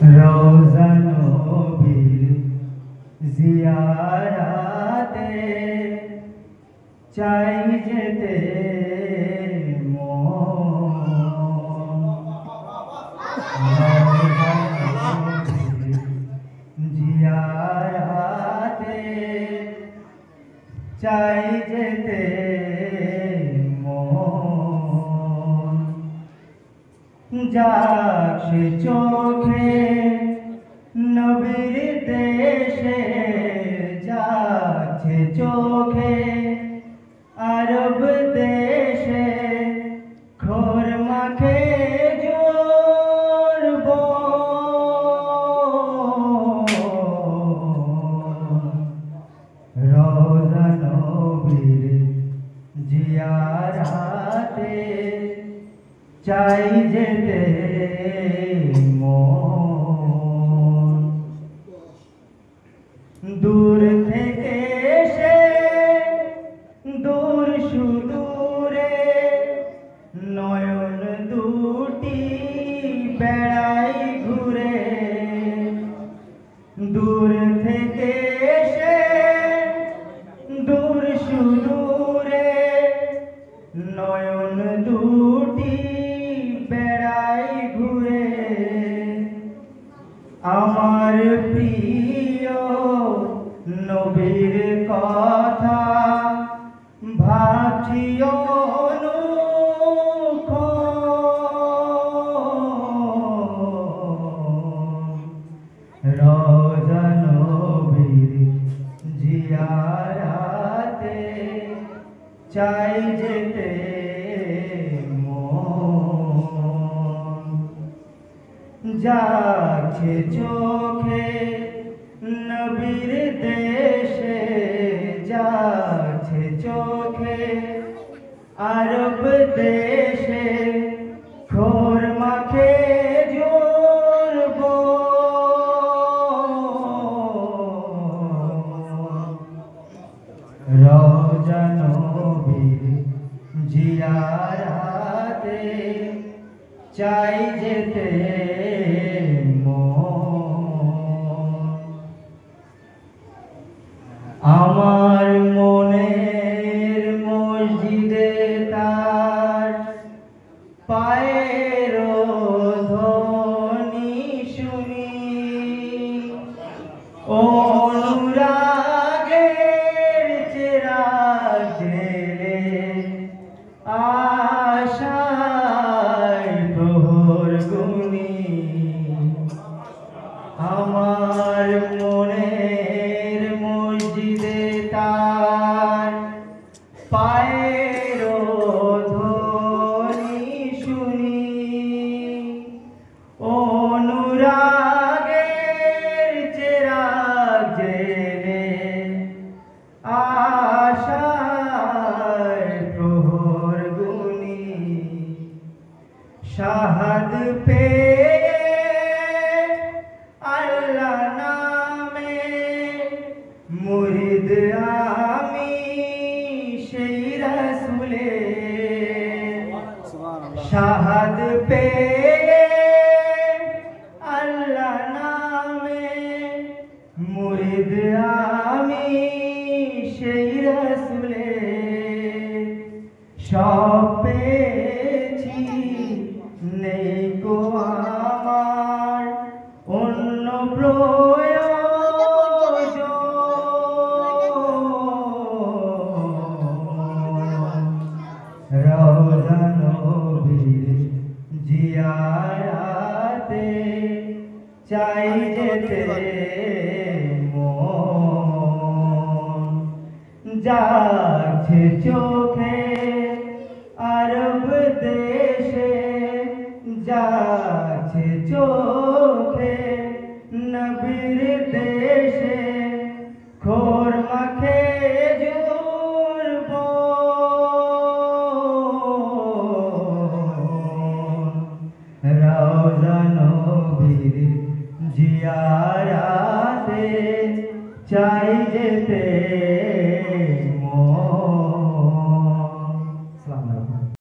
রওজা নবীর জিয়ারাতে চাই যেতে মন। রওজা নবীর জিয়ারাতে চাই যেতে মন। যাচ্ছে চোখে নবীর দেশে, যাচ্ছে চোখে আরব দেশে, খোর মাখে জোরব রওজা নবীর জিয়ারাতে চাই যেতে মন। দূর থেকে এসে দূর সুদূরে নয়ন দুটি বেড়াই ঘুরে। দূর থেকে এসে দূর সুদূরে নয়ন দুটি বেড়াই ঘুরে। আমার প্রিয় নবীর কথা ভাবছি অনুক্ষণ। রওজা নবীর জিয়ারাতে চাই যেতে মন। যাচ্ছে চোখে নবীর দেশে, যাচ্ছে চোখে আরব দেশে, খোর মাখে জোরব রওজা নবীর জিয়ারাতে চাই যেতে মন। আমার মনের মসজিদে তার পায়ের ধ্বনি শুনি, অনুরাগের চেরাগ জেলে আশায় প্রহর গুনি। আমার মনের মসজিদে তার পায়ের ধ্বনি শুনি, অনুরাগের চেরাগ জেলে আশায় প্রহর গুনি। শাহাদ পেয়ে আল্লাহ নামে মুরিদ আমি সেই রাসূলের। শাহাদ পেয়ে আল্লাহ নামে মুরিদ আমি সেই রাসূলের। সব পেয়েছি নেই গো আমার অন্য প্রয়োজন। রওজা নবীর জিয়ারাতে চাই যেতে মন। যাচ্ছে চোখে আরব দেশে, যাচ্ছে চোখে নবীর দেশে, খোর মাখে জোরব রওজা নবীর জিয়ারাতে চাই যেতে মন।